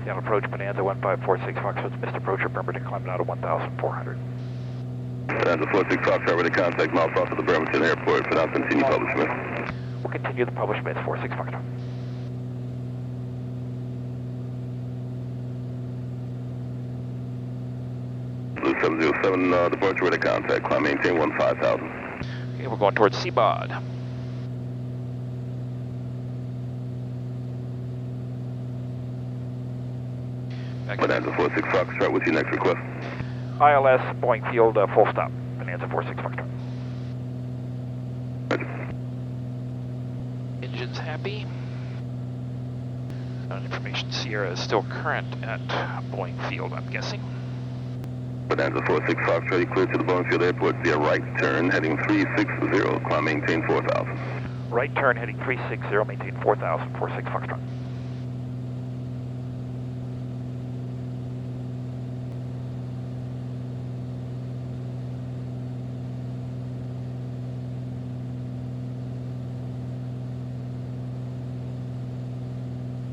Seattle approach, Bonanza 1546 Foxtrot, Mr. Approacher, Bremerton, climbing out of 1,400. Bonanza 46 Foxtrot, ready to contact miles south of the Bremerton Airport. For now, continue publishment. We'll continue the publishment, 46 Foxtrot. Blue 707, departure, ready to contact, climb maintain 15,000. Okay, we're going towards Seabod. Bonanza 46 Foxtrot, what's your next request? ILS Boeing Field, full stop. Bonanza 46 Foxtrot. Engine's happy. Information Sierra is still current at Boeing Field, I'm guessing. Bonanza 46 Foxtrot, you cleared to the Boeing Field Airport via right turn, heading 360, climb maintain 4,000. Right turn, heading 360, maintain 4,000, 46 Foxtrot.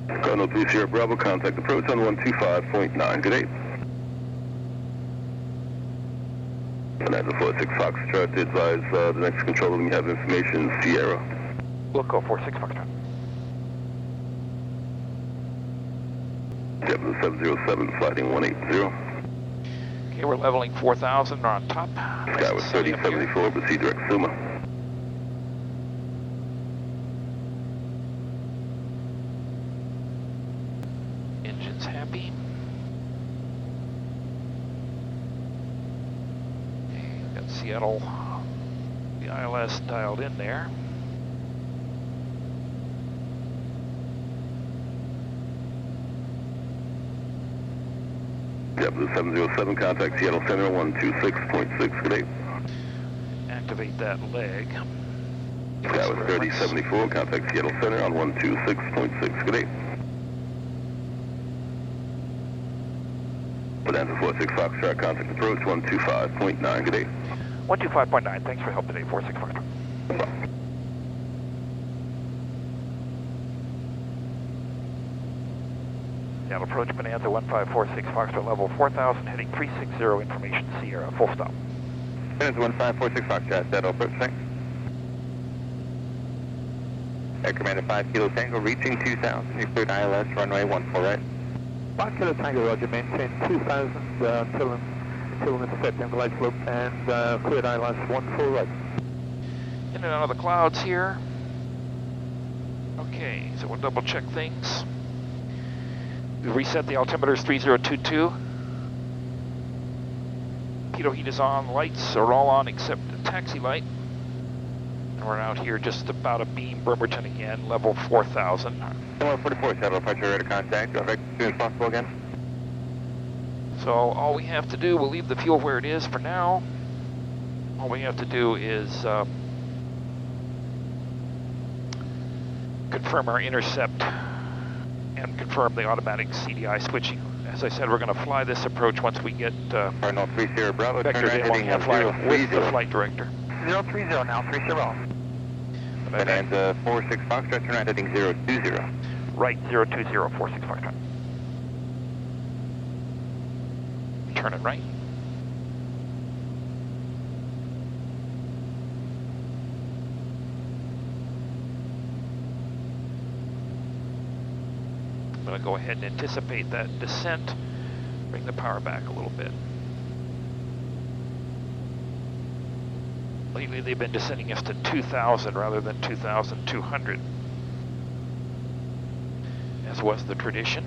Cardinal 3 Sierra Bravo, contact approach on 125.9, good day. Bonanza 46 Foxtrot, advise the next controller when you have information, Sierra. We'll go 46 Foxtrot. Blue 707, sliding 180. Okay, we're leveling 4,000, we're on top. Sky was 3074, proceed direct Suma. Engine's happy. Okay, we've got Seattle, the ILS dialed in there. Blue 707, contact Seattle Center 126.6, good day. Activate that leg. Sky was 3074, contact Seattle Center on 126.6, good day. Bonanza 46 Foxtrot, contact approach 125.9, good day. 125.9, thanks for help today, 46 Foxtrot. Seattle approach, Bonanza 1546 Foxtrot, level 4,000, heading 360, information Sierra, full stop. Bonanza 1546 Foxtrot, Seattle approach, thanks. Air Commander 5 Kilo Tango, reaching 2,000, you cleared ILS runway 14 right. 5 Kilo Tango, roger, maintain 2,000 until intercepting the light slope and cleared ILS 14 right. In and out of the clouds here. Okay, so we'll double check things. We reset the altimeters 3022. Pitot heat is on, lights are all on except the taxi light. And we're out here just about abeam Bremerton again, level 4,000. 144, Seattle departure, ready to contact, go back as soon as possible again. So all we have to do, we'll leave the fuel where it is for now. All we have to do is confirm our intercept and confirm the automatic CDI switching. As I said, we're going to fly this approach once we get Cardinal 3 Sierra Bravo, turn right heading with the flight director. 030 now, 30. Bonanza 46 Foxtrot, turn right heading 020. Right, 020, 46 Foxtrot. Turn it right. I'm going to go ahead and anticipate that descent, bring the power back a little bit. Lately they've been descending us to 2,000 rather than 2,200, as was the tradition.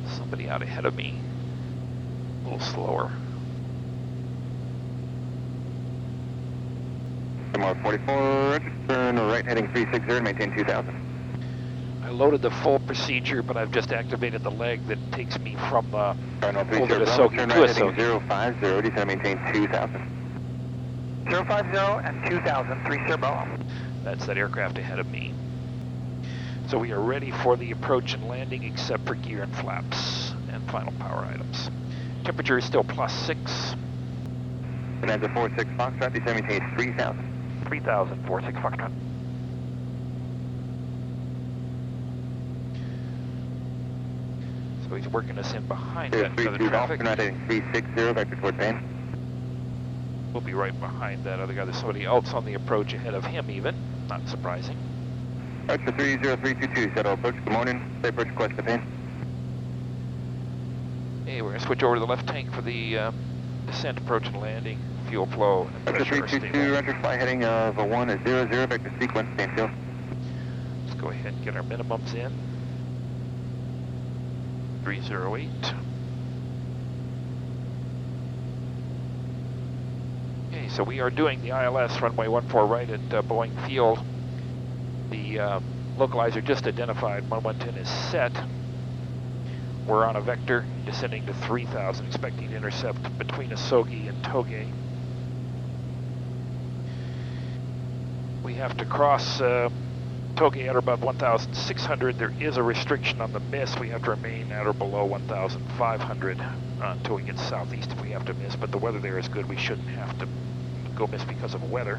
Somebody out ahead of me, a little slower. Tomorrow 44, turn right heading 360, maintain 2,000. I loaded the full procedure, but I've just activated the leg that takes me from Cardinal 3 over Sierra to Bravo, Soki turn to right Asogi. heading 050, descend maintain 2,000. 050 and 2,000, 3 Sierra Bravo. That's that aircraft ahead of me. So we are ready for the approach and landing except for gear and flaps and final power items. Temperature is still +6. Bonanza 46 Foxtrot, descend maintain 3,000. 3,000, 46 Foxtrot. he's working us in behind that other 32 Golf, traffic. turn right heading 360, vector toward Payne. We'll be right behind that other guy. There's somebody else on the approach ahead of him even. Not surprising. Archer 30322, shuttle approach, good morning. Safe approach request to Payne. Hey, we're going to switch over to the left tank for the descent, approach, and landing. Fuel flow and Archer pressure are 322, stable. Roger, fly heading of 100, vector sequence, Payne Field. Let's go ahead and get our minimums in. 308. Okay, so we are doing the ILS runway 14 right at Boeing Field. The localizer just identified 1110 is set. We're on a vector descending to 3,000, expecting to intercept between Asogi and TOGAE. We have to cross TOGAE at or above 1,600. There is a restriction on the miss. We have to remain at or below 1,500 until we get southeast if we have to miss, but the weather there is good. We shouldn't have to go miss because of weather.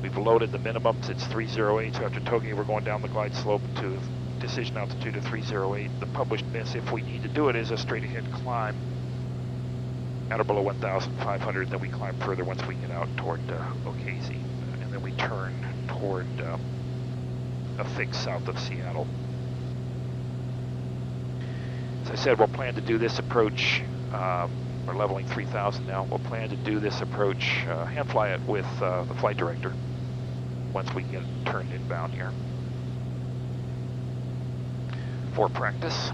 We've loaded the minimums. It's 308, so after TOGAE we're going down the glide slope to decision altitude of 308. The published miss, if we need to do it, is a straight ahead climb at or below 1,500. Then we climb further once we get out toward Ocasey, and then we turn toward a fix south of Seattle. As I said, we'll plan to do this approach. We're leveling 3,000 now. We'll plan to do this approach, hand fly it with the flight director once we get turned inbound here for practice.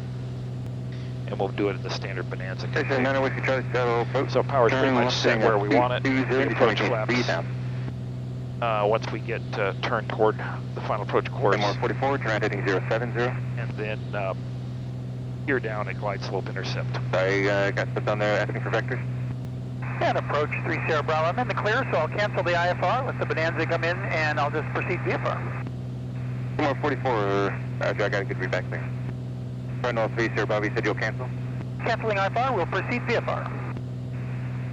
And we'll do it in the standard Bonanza config. So power's pretty much set where we want it. The approach flaps. Once we get turned toward the final approach course. 44, turn right heading 070. And then gear down at glide slope intercept. Sorry, got stuff down there asking for vectors. And approach 3 Sierra Bravo. I'm in the clear, so I'll cancel the IFR, let the Bonanza come in, and I'll just proceed VFR. 44, Roger, I got a good read back there. Cardinal 3 Sierra Bravo, you said you'll cancel? Canceling IFR, we'll proceed VFR.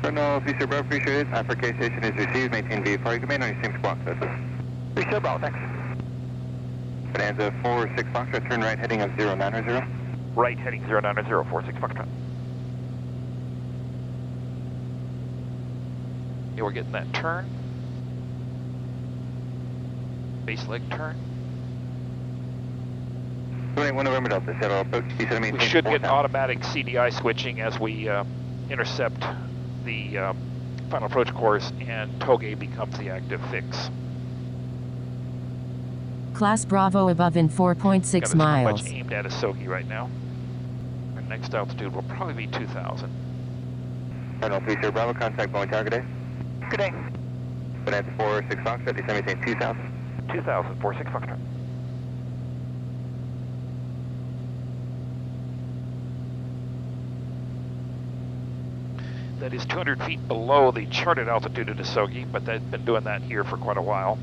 Cardinal 3 Sierra Bravo, appreciate it. Application is received, maintain VFR. You can maintain on your same squawk, that's it. 3 Sierra Bravo, thanks. Bonanza 46 Foxtrot, turn right heading of 090. Right heading 090, 46 Foxtrot. Okay, we're getting that turn. Base leg turn. 21 November Delta, shuttle approach. You said We should get automatic CDI switching as we intercept the final approach course and TOGAE becomes the active fix. Class Bravo above in 4.6 miles. Much aimed at Asogi right now. Our next altitude will probably be 2,000. Cardinal 3 Sierra Bravo, contact Boeing target day. Good day. Bonanza 46 Foxtrot, descend maintain 2,000. 2,000, 46 Foxtrot. That is 200 feet below the charted altitude at Asogi, but they've been doing that here for quite a while.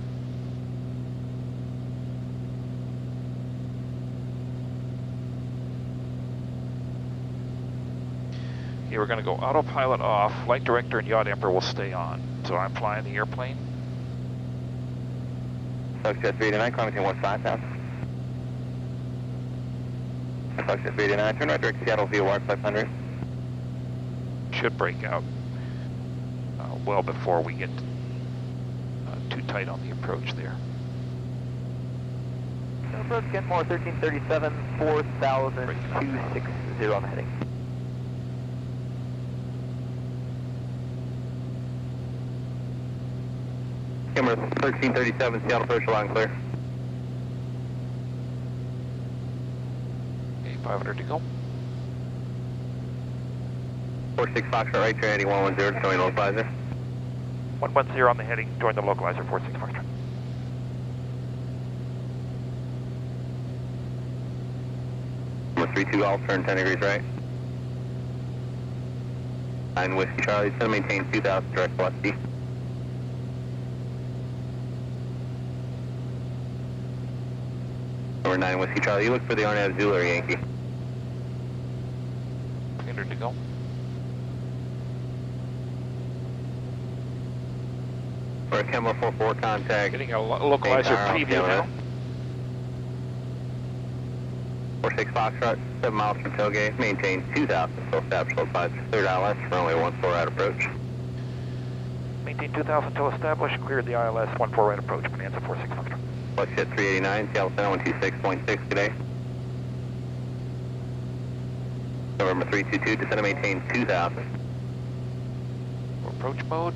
Okay, we're going to go autopilot off. Flight director and yacht emperor will stay on. So I'm flying the airplane. Foxtrot 389, climb maintain 15,000. Foxtrot 389, turn right direct Seattle VOR 500. Should break out well before we get too tight on the approach there. Approach Kenmore 1337, 4,260 on the heading. Kenmore 1337, Seattle approach along clear. Okay, 500 to go. 46 Foxtrot right, turn heading 110, showing localizer. 110 on the heading, join the localizer, 46 Foxtrot. Number 32 Golf, turn 10 degrees right. 9 Whiskey Charlie, still maintain 2,000 direct velocity. Number 9 Whiskey Charlie, you look for the RNAV Zulu or Yankee. 300 to go. For Kemler 44 contact. Getting a localizer preview now. 46 Foxtrot, 7 miles from TOGAE, maintain 2,000, still established low 5, cleared ILS, runway 14 right approach. Maintain 2,000 till established, cleared the ILS 14 right approach, Bonanza 46 Foxtrot. Flight jet 389, Seattle Center 126.6 today. November 322, descend and maintain 2,000. Approach mode.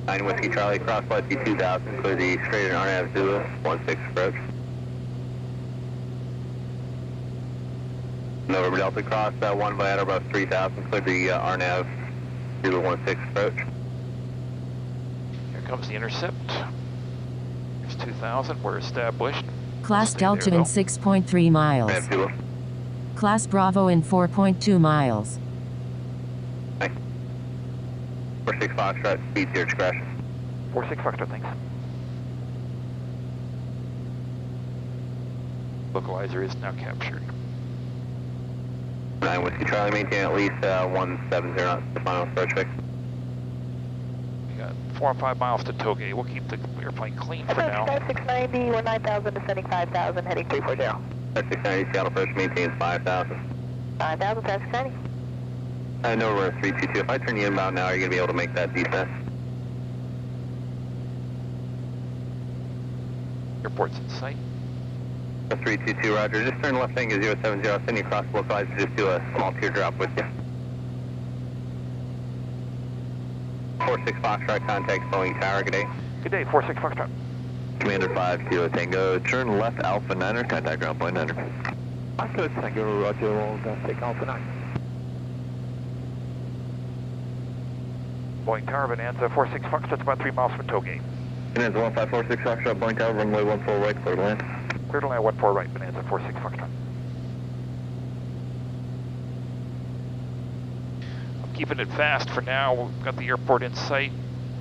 9 Whiskey Charlie, cross flight C2000, clear the straight and RNAV Zulu, 16 approach. November Delta cross, 1 Viator above 3000, clear the RNAV Zulu 16 approach. Here comes the intercept. There's 2,000, we're established. Class Stay Delta there, in though. 6.3 miles. RNAV Zulu. Class Bravo in 4.2 miles. 46 Foxtrot, speed 0 discretion. 46 Foxtrot, thanks. Localizer is now captured. 9 Whiskey Charlie, maintain at least 170 knots, the final approach fix. We got 4 and 5 miles to TOGAE. We'll keep the airplane clean for now. 690, we're 9,000, descending 5,000, heading 340. 690, Seattle approach maintains 5,000. 5,000, 690. November 322, if I turn you inbound now, are you going to be able to make that descent? Airport's in sight. 322, roger. Just turn left angle 070, I'll send you across the localizer, just do a small teardrop with you. 46 Foxtrot, contact Boeing Tower, good day. Good day, 46 Foxtrot. Commander 5, Kilo Tango, turn left Alpha 9er, contact ground point 9er. Alpha Tango, roger, we'll take Alpha 9. Boeing Tower, Bonanza 46 Foxtrot's about 3 miles from TOGAE. Bonanza 1546 Foxtrot, Boeing Tower, runway 14 right, clear to land. Clear to land 14 right, Bonanza 46 Foxtrot. I'm keeping it fast for now. We've got the airport in sight.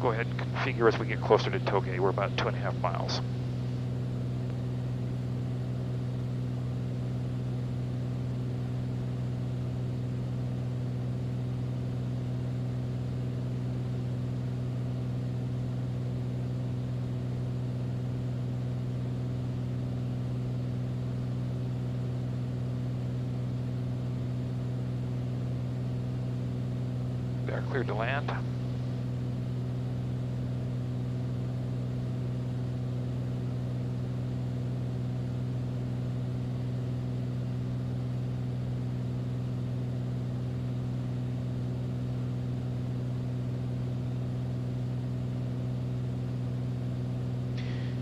Go ahead and configure as we get closer to TOGAE. We're about 2.5 miles. They're cleared to land.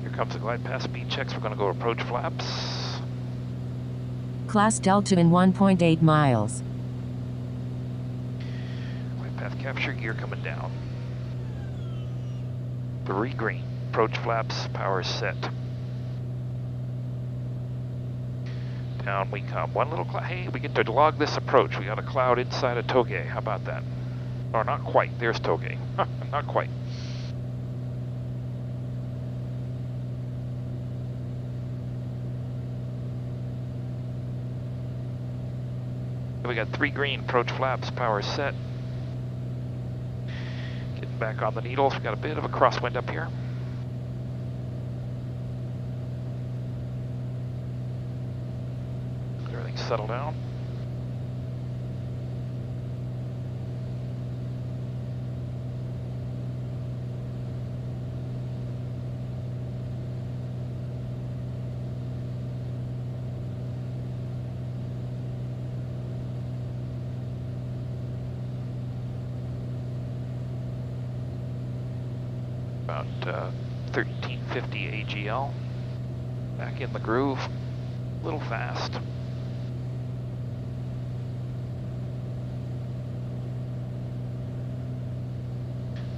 Here comes the glide path speed checks. We're going to go approach flaps. Class Delta in 1.8 miles. Path capture, gear coming down. 3 green. Approach flaps, power set. Down we come. One little cloud. Hey, we get to log this approach. We got a cloud inside of TOGAE. How about that? Or not quite. There's TOGAE. Not quite. We got 3 green. Approach flaps, power set. Back on the needles, we've got a bit of a crosswind up here. Let everything settle down. About 1350 AGL. Back in the groove. A little fast.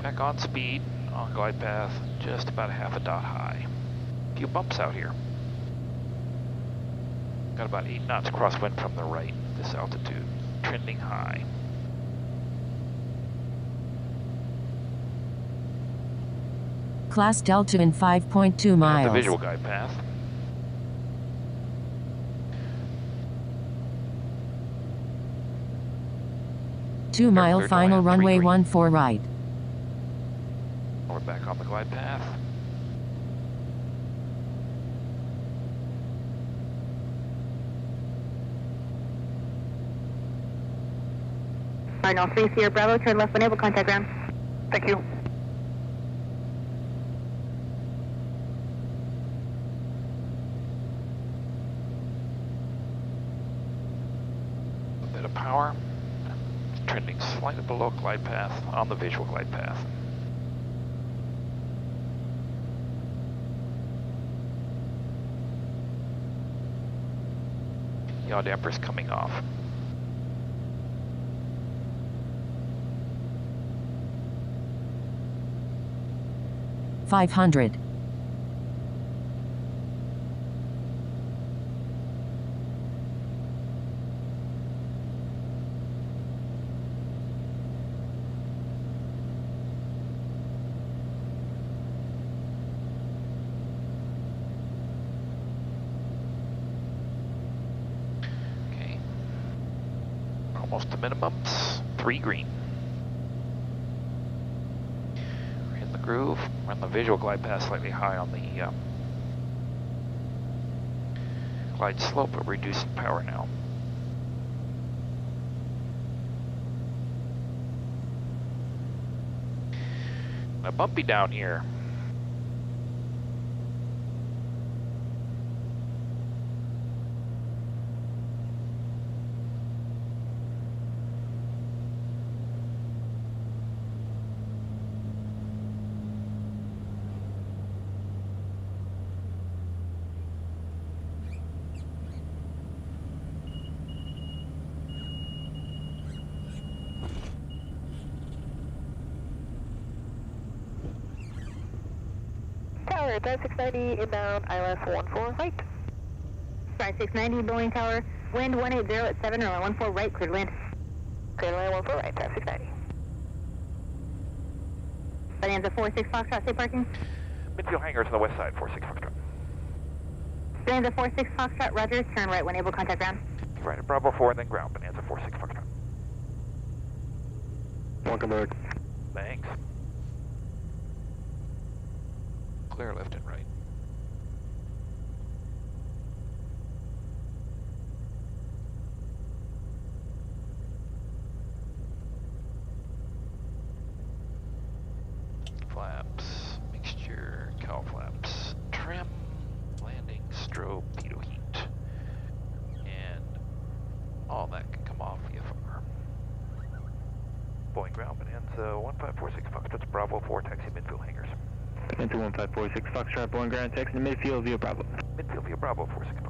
Back on speed, on glide path, just about a half a dot high. A few bumps out here. Got about 8 knots crosswind from the right, this altitude. Trending high. Class Delta in 5.2 miles. The visual guide path. Two-mile clear to final land, runway 3 green. 14 right. We're back on the glide path. Cardinal 3 Sierra Bravo, turn left when able, contact ground. Thank you. A bit of power. Trending slightly below glide path on the visual glide path. Yaw damper's coming off. $500. Okay. Almost to minimums. 3 green. We're in the groove. We're on the visual glide path slightly high on the glide slope, but reducing power now. Now bumpy down here. Tower, Drive 690, inbound, ILS 14 right. Drive 690, Boeing Tower, wind 180 at 7, runway 14 right, cleared wind. Cleared runway 14 right, Drive 690. Bonanza 46 Foxtrot, stay parking. Midfield hangars on the west side, 46 Foxtrot. Bonanza 46 Foxtrot, Rogers, turn right when able, contact ground. Right at Bravo 4 and then ground, Bonanza 46 Foxtrot. Welcome back. Thanks. Clear left and right. Flaps, mixture, cowl flaps, trim, landing, strobe, pitot heat. And all that can come off VFR. Boeing ground, Bonanza 1546 Foxtrot, Bravo 4, taxi midfield hangars. Into 1546 Foxtrot, Boeing ground, taxi to midfield via Bravo. Midfield via Bravo 46